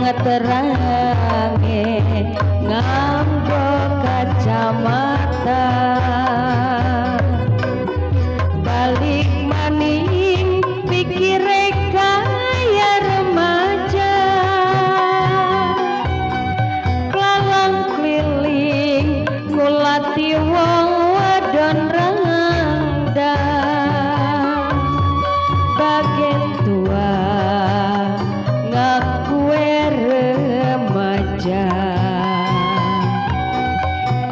ngeterange nganggo kacamata balik maning pikire kaya remaja kelalang keliling ngulati wong wadon rangda bagian tua ngaku remaja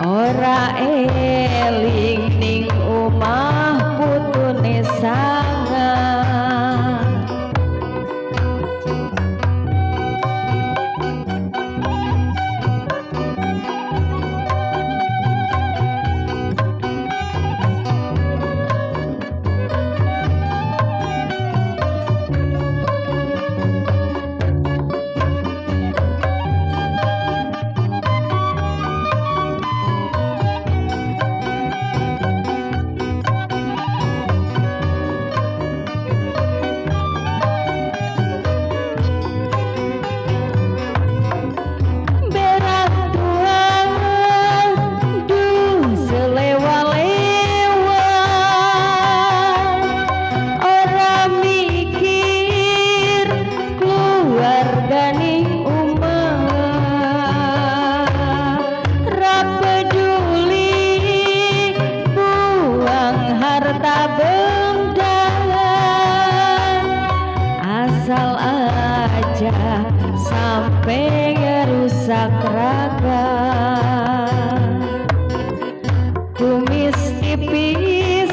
ora eling ning omah putune sangat asal aja sampai ngerusak raga kumis tipis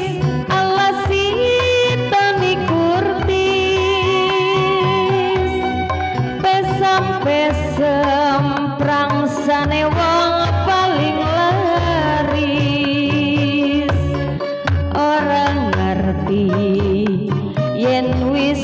ala sitoni kurtis pesam-pesem prangsane wong paling laris orang ngerti yen wis